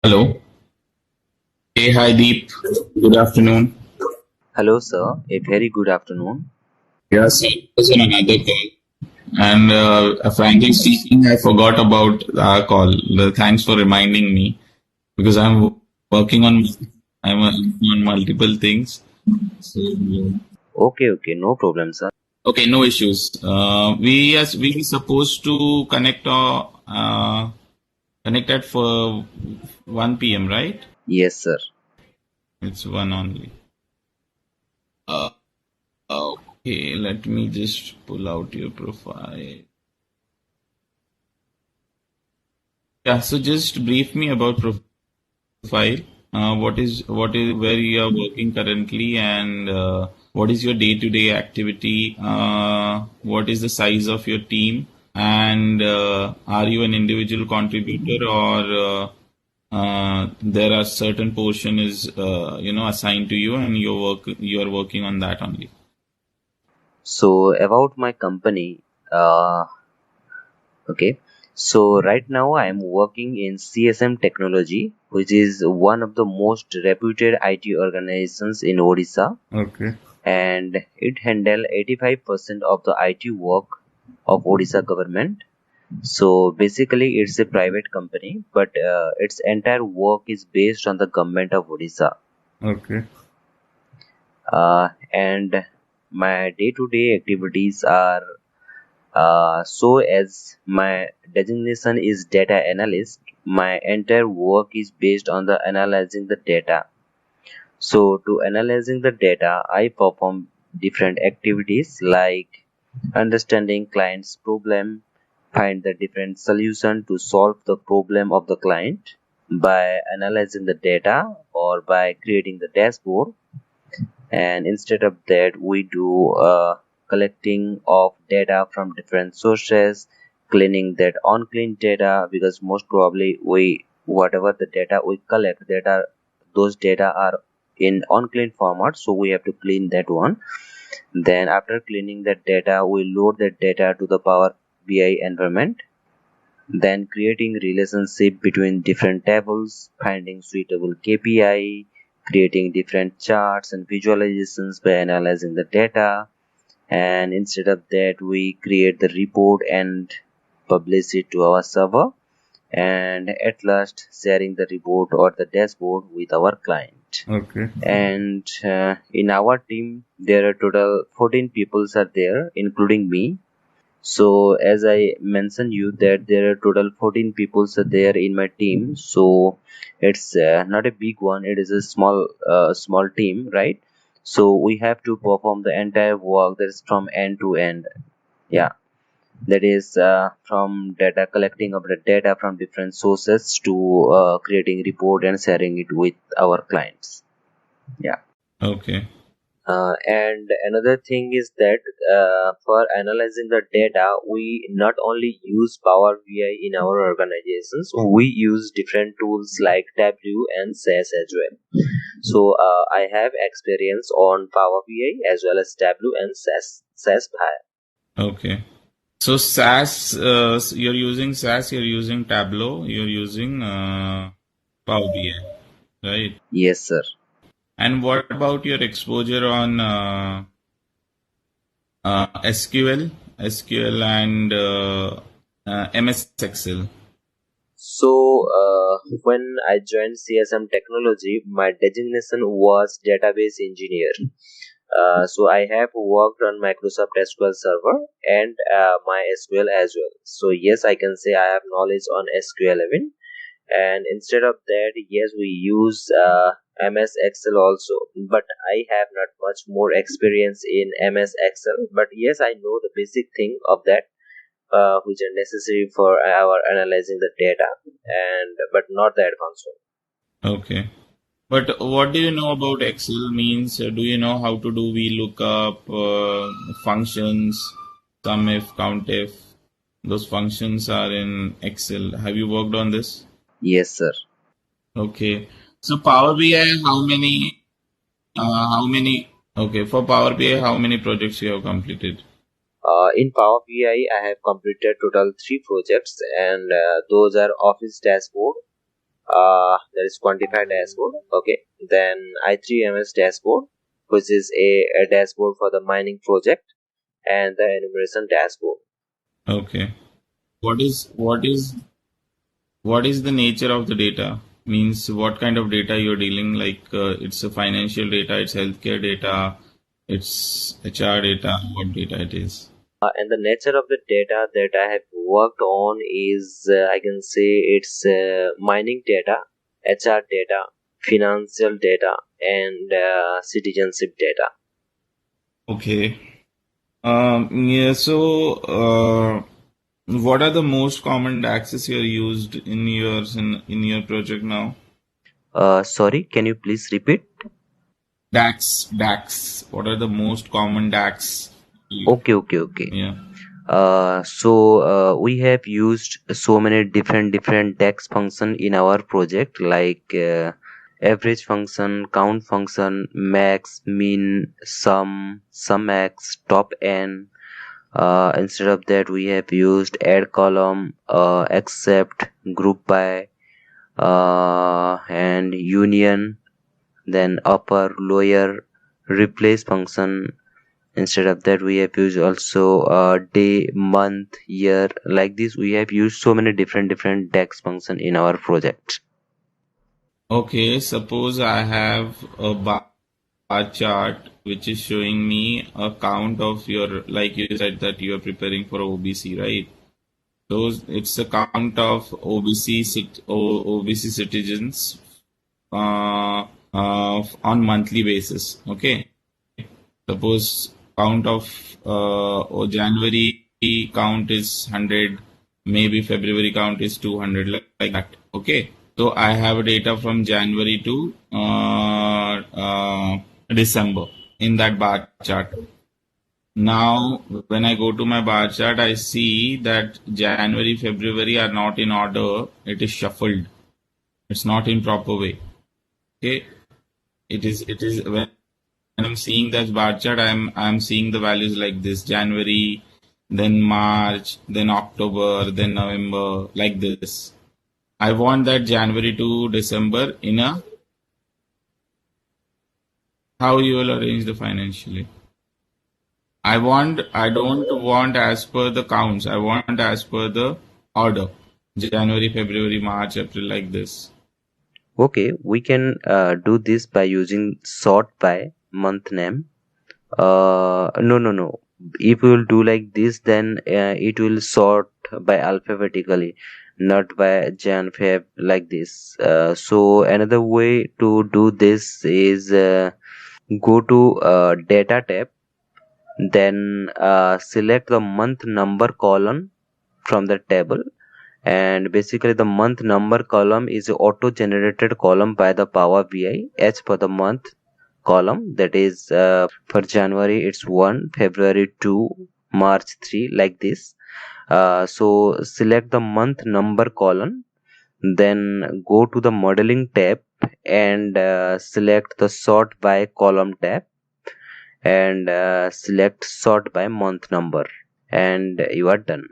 Hello. Hey, hi Deep. Good afternoon. Hello, sir. A very good afternoon. Yes, I was on another call. And frankly speaking, I forgot about our call. Thanks for reminding me because working on I'm working on multiple things. So, Okay, no problem, sir. okay, no issues. We supposed to connect at for 1 p.m. right? Yes, sir. It's one only. Uh, okay, let me just pull out your profile. Yeah, so just brief me about profile. What is where you are working currently, and what is your day-to-day activity? What is the size of your team, and are you an individual contributor, or there are certain portion is assigned to you, and you are working on that only. So, about my company, uh, okay. So, right now I am working in CSM Technology, which is one of the most reputed IT organizations in Odisha, Okay. and it handle 85% of the IT work of Odisha government. So, basically, it's a private company, but its entire work is based on the government of Odisha. Okay. And my day-to-day activities are so as my designation is data analyst, my entire work is based on the analyzing the data. So to analyzing the data, I perform different activities like understanding client's problem, find the different solution to solve the problem of the client by analyzing the data or by creating the dashboard. And instead of that we do collecting of data from different sources, cleaning that unclean data, because most probably we whatever the data we collect, those data are in unclean format, so we have to clean that one. Then after cleaning that data, we load that data to the Power BI environment, then creating relationship between different tables, finding suitable KPI, creating different charts and visualizations by analyzing the data. And instead of that, we create the report and publish it to our server, and at last sharing the report or the dashboard with our client. Okay. And in our team there are total 14 people are there including me. So as I mentioned you that there are total 14 people are there in my team. So it's not a big one. It is a small team, right? So we have to perform the entire work that is from end to end. Yeah, that is from data collecting of the data from different sources to creating report and sharing it with our clients. Yeah. Okay. And another thing is that for analyzing the data, we not only use Power BI in our organizations, we use different tools like Tableau and SAS as well. So I have experience on Power BI as well as Tableau and SAS. Okay. So you're using SAS, you're using Tableau, you're using Power BI, right? Yes, sir. And what about your exposure on SQL and MS Excel? So, when I joined CSM Technology, my designation was database engineer. So I have worked on Microsoft SQL Server and my SQL as well. So yes, I can say I have knowledge on SQL even. And instead of that, yes, we use MS Excel also. But I have not much more experience in MS Excel. But yes, I know the basic thing of that, which are necessary for our analyzing the data, and but not the advanced Okay. But what do you know about Excel means? Do you know how to do VLOOKUP, functions, SUMIF, COUNTIF? Those functions are in Excel. Have you worked on this? one. Yes, sir. Okay. So Power BI, how many, okay, for Power BI, how many projects you have completed? In Power BI, I have completed total three projects, and those are Office Dashboard, that is quantify dashboard. Okay, then I3MS dashboard, which is a dashboard for the mining project, and the enumeration dashboard. Okay. What is the nature of the data? Means what kind of data you're dealing? Like it's a financial data, it's healthcare data, it's HR data. What data it is? And the nature of the data that I have worked on is, I can say, it's mining data, HR data, financial data, and citizenship data. Okay. Yeah. So, what are the most common DAXs you are used in your project now? Sorry, can you please repeat? DAX. What are the most common DAX? Okay. Yeah. We have used so many different DEX function in our project, like average function, count function, max, min, sum x, top n. Instead of that, we have used add column, except, group by, and union, then upper, lower, replace function. Instead of that, we have used also day, month, year. Like this, we have used so many different DEX function in our project. Okay. Suppose I have a bar chart which is showing me a count of your, like you said that you are preparing for OBC, right? So it's a count of OBC citizens on monthly basis. Okay. Suppose count of January count is 100, maybe February count is 200, like that. Okay. So I have data from January to December in that bar chart. Now, when I go to my bar chart, I see that January, February are not in order. It is shuffled. It's not in proper way. Okay. It is when I'm seeing that bar chart, I'm seeing the values like this: January, then March, then October, then November, like this. I want that January to December in a how you will arrange the financially. I don't want as per the counts. I want as per the order. January, February, March, April, like this. Okay, we can do this by using sort by month name. No. If we will do like this, then it will sort by alphabetically, not by Jan Feb, like this. So another way to do this is, go to data tab, then select the month number column from the table. And basically the month number column is auto generated column by the Power BI as per the month column, that is, for January it's 1, February 2, March 3, like this. So select the month number column, then go to the modeling tab, and select the sort by column tab, and select sort by month number, and you are done.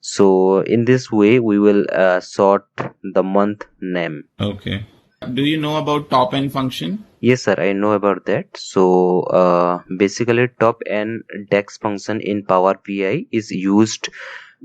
So in this way we will sort the month name. Okay. Do you know about top N function? Yes sir, I know about that. So basically top n dex function in Power BI is used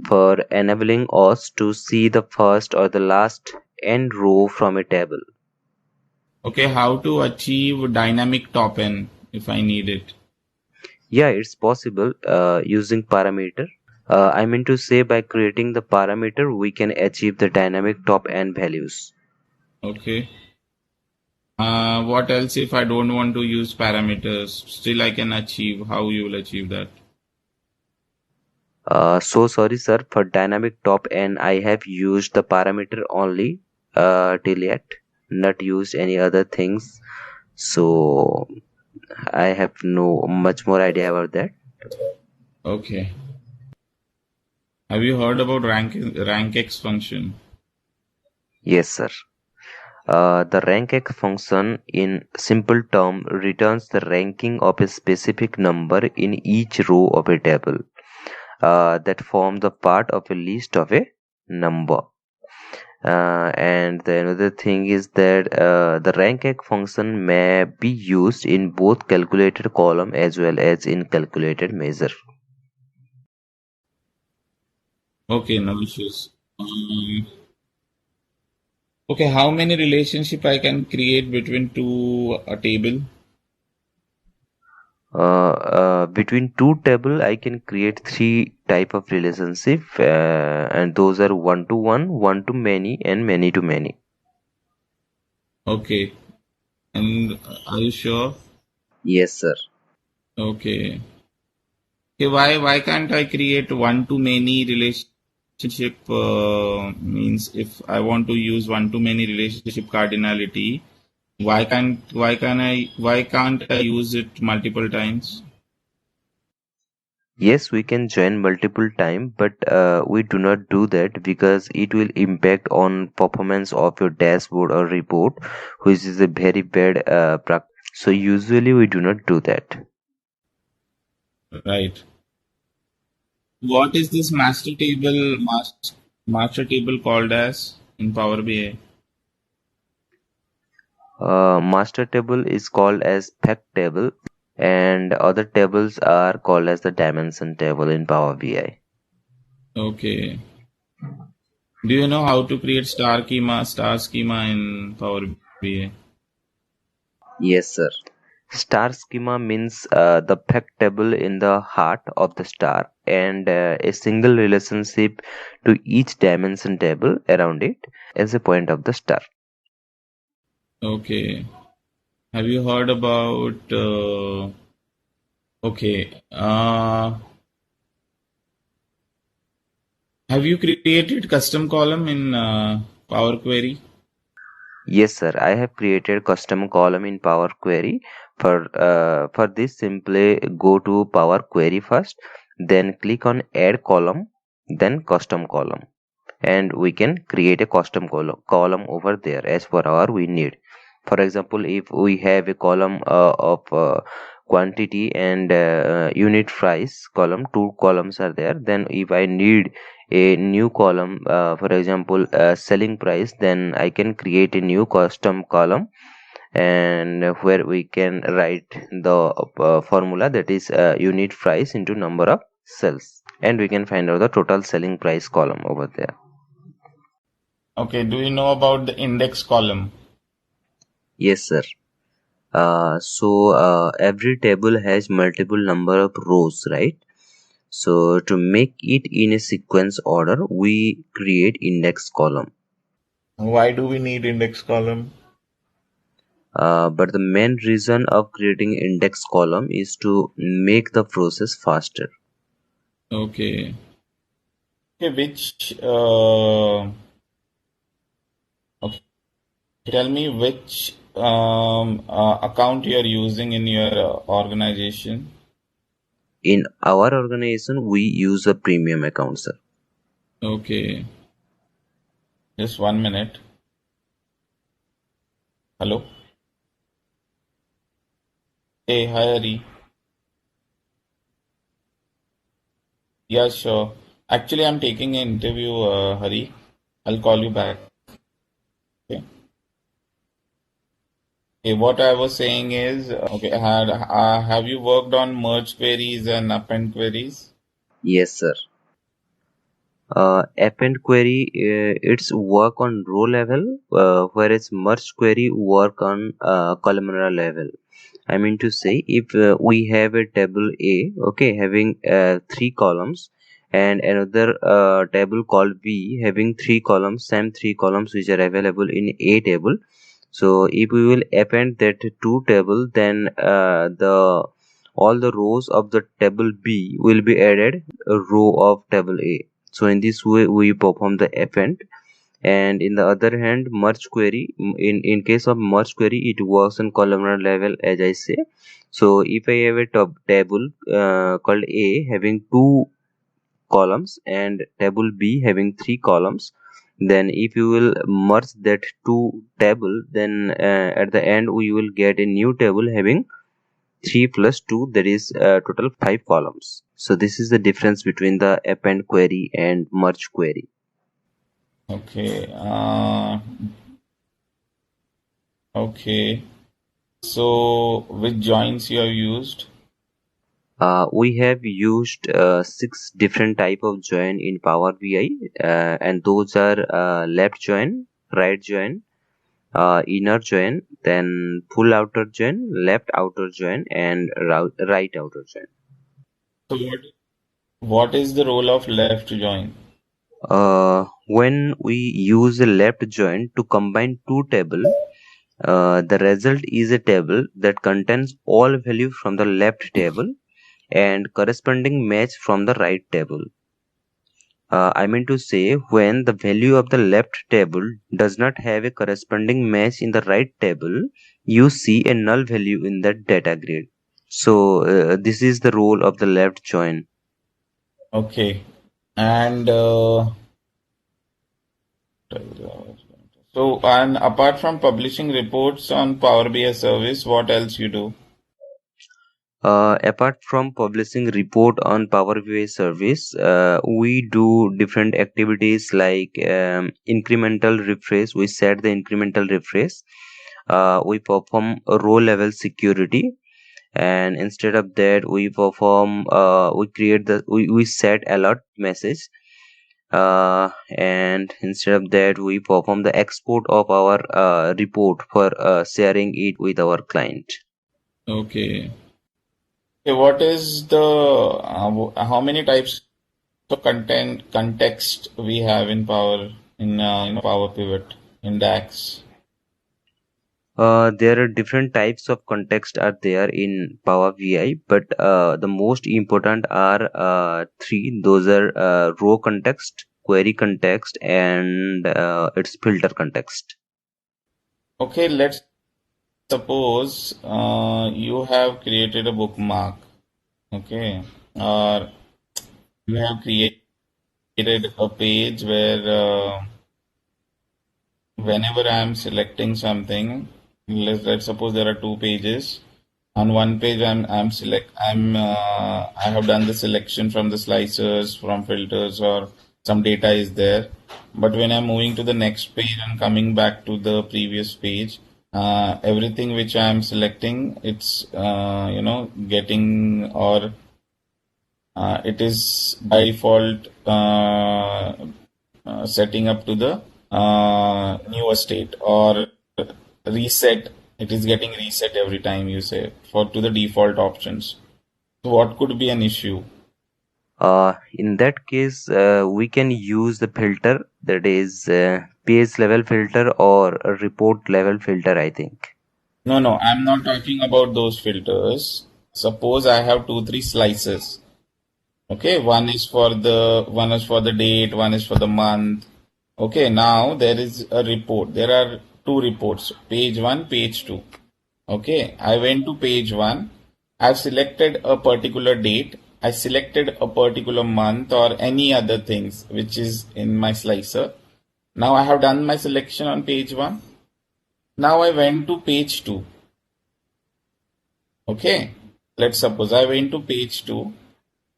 for enabling us to see the first or the last n row from a table. Okay, how to achieve dynamic top N if I need it? Yeah, it's possible using parameter. I mean to say, by creating the parameter we can achieve the dynamic top n values. Okay. What else if I don't want to use parameters? Still I can achieve. How you will achieve that? So sorry sir, for dynamic top n I have used the parameter only till yet, not used any other things. So I have no much more idea about that. Okay. Have you heard about rankx function? Yes sir. The rankx function in simple term returns the ranking of a specific number in each row of a table that form the part of a list of a number. And the another thing is that the rank function may be used in both calculated column as well as in calculated measure. Okay, no issues. Okay, how many relationship I can create between two a table? Between two table, I can create three type of relationship, and those are one to many, and many to many. Okay, and are you sure? Yes, sir. Okay. Okay, why can't I create one to many relationship? Means if I want to use one to many relationship cardinality, why can't I use it multiple times? Yes, we can join multiple time, but we do not do that because it will impact on performance of your dashboard or report, which is a very bad practice. So usually we do not do that. Right. What is this master table called as in Power BI? Master table is called as fact table, and other tables are called as the dimension table in Power BI. Okay. Do you know how to create star schema in Power BI? Yes, sir. Star schema means the fact table in the heart of the star and a single relationship to each dimension table around it as a point of the star. Okay. Have you heard about okay. Have you created custom column in Power Query? Yes, sir. I have created custom column in Power Query. For this, simply go to Power Query first, then click on Add Column, then Custom Column, and we can create a custom column over there as per our we need. For example, if we have a column of quantity and unit price column, two columns are there, then if I need a new column, for example selling price, then I can create a new custom column, and where we can write the formula, that is unit price into number of cells, and we can find out the total selling price column over there. Okay. Do you know about the index column? Yes, sir. So every table has multiple number of rows, right? So to make it in a sequence order, we create index column. Why do we need index column? But the main reason of creating index column is to make the process faster. Okay. Okay. Okay. Tell me which account you are using in your organization. In our organization, we use a premium account, sir. Okay. Just 1 minute. Hello. Hey, hi, Hari. Yeah, sure. Actually, I'm taking an interview, Hari. I'll call you back. Okay. Okay, what I was saying is, okay, have you worked on merge queries and append queries? Yes, sir. Append query, it's work on row level, whereas merge query work on columnar level. I mean to say, if we have a table A, okay, having three columns, and another table called B having three columns, same three columns which are available in A table. So if we will append that two table, then the all the rows of the table B will be added a row of table A. So in this way we perform the append. And in the other hand, merge query, in case of merge query, it works on columnar level, as I say. So if I have a table called A having two columns and table B having three columns, then if you will merge that two table, then at the end we will get a new table having 3 plus 2, that is total 5 columns. So this is the difference between the append query and merge query. Okay. Okay. So, which joins you have used? We have used six different type of join in Power BI, and those are left join, right join, inner join, then full outer join, left outer join, and right outer join. So, what is the role of left join? When we use a left join to combine two tables, the result is a table that contains all value from the left table and corresponding match from the right table. I mean to say, when the value of the left table does not have a corresponding match in the right table, you see a null value in that data grid. So this is the role of the left join. Okay. And so, and apart from publishing reports on Power BI service, what else you do? Apart from publishing report on Power BI service, we do different activities like incremental refresh. We set the incremental refresh. We perform a row level security, and instead of that, we set alert message. And instead of that, we perform the export of our report for sharing it with our client. Okay. Okay, what is the how many types of context we have in Power Power Pivot in DAX? There are different types of context are there in Power BI, but the most important are three. Those are row context, query context, and its filter context. Okay, let's suppose you have created a bookmark. Okay, or you have created a page where whenever I am selecting something, let's suppose there are two pages. On one page, I have done the selection from the slicers, from filters, or some data is there. But when I'm moving to the next page and coming back to the previous page, everything which I'm selecting, it's getting or it is by default setting up to the newer state or reset. It is getting reset every time you say for to the default options. So what could be an issue? In that case, we can use the filter, that is page level filter or a report level filter, I think. No, no, I'm not talking about those filters. Suppose I have two, three slices. Okay, one is for the date, one is for the month. Okay, now there is a report. There are two reports, page one, page two. Okay, I went to page one. I've selected a particular date. I selected a particular month or any other things which is in my slicer. Now I have done my selection on page one. Now I went to page two. Okay, let's suppose I went to page two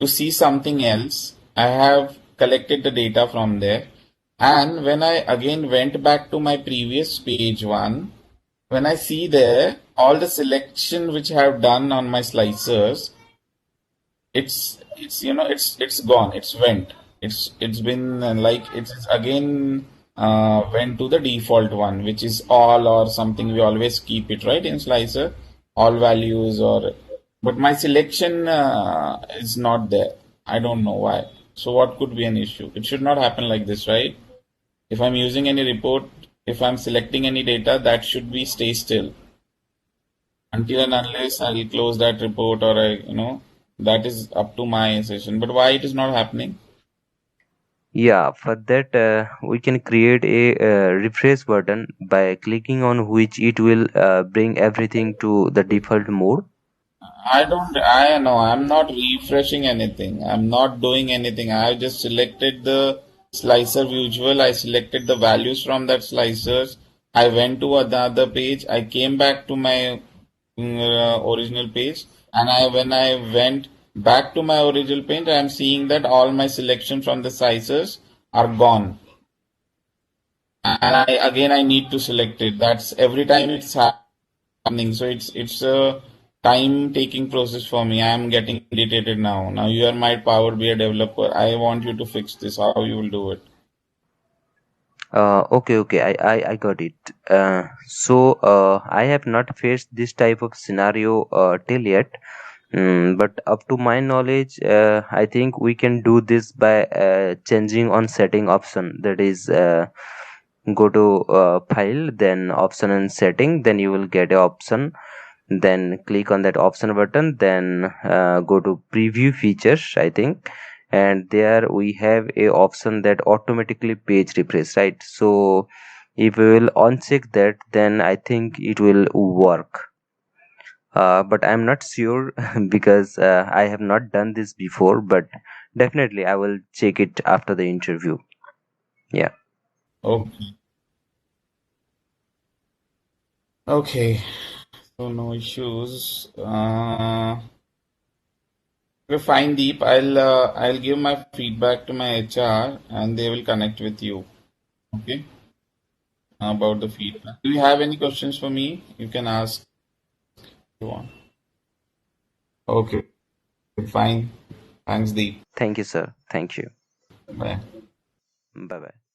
to see something else. I have collected the data from there. And when I again went back to my previous page one, when I see there all the selection which I have done on my slicers, it's gone, it's been like it's again went to the default one, which is all or something. We always keep it right in slicer, all values or but my selection is not there. I don't know why. So what could be an issue? It should not happen like this, right? If I'm using any report, if I'm selecting any data, that should be stay still until and unless I'll close that report or that is up to my session. But why it is not happening? Yeah, for that we can create a refresh button by clicking on which it will bring everything to the default mode. I know, I'm not refreshing anything. I'm not doing anything. I have just selected the slicer visual. I selected the values from that slicers. I went to another page. I came back to my original page. And when I went back to my original page, I am seeing that all my selection from the slicers are gone. and I need to select it. That's every time it's happening. So it's a time taking process for me. I am getting irritated now. Now you are my Power BI developer. I want you to fix this. How you will do it? Okay, I got it. I have not faced this type of scenario till yet. But up to my knowledge, I think we can do this by changing on setting option. That is, go to file, then option and setting, then you will get a option. Then click on that option button, then go to preview features, I think, and there we have a option that automatically page refresh, right? So if we will uncheck that, then I think it will work. But I'm not sure because I have not done this before, but definitely I will check it after the interview. Yeah. Okay. Okay. So no issues. Okay, fine, Deep. I'll give my feedback to my HR and they will connect with you. Okay, about the feedback. Do you have any questions for me? You can ask if you want. Okay, fine. Thanks, Deep. Thank you, sir. Thank you. Bye. Bye bye.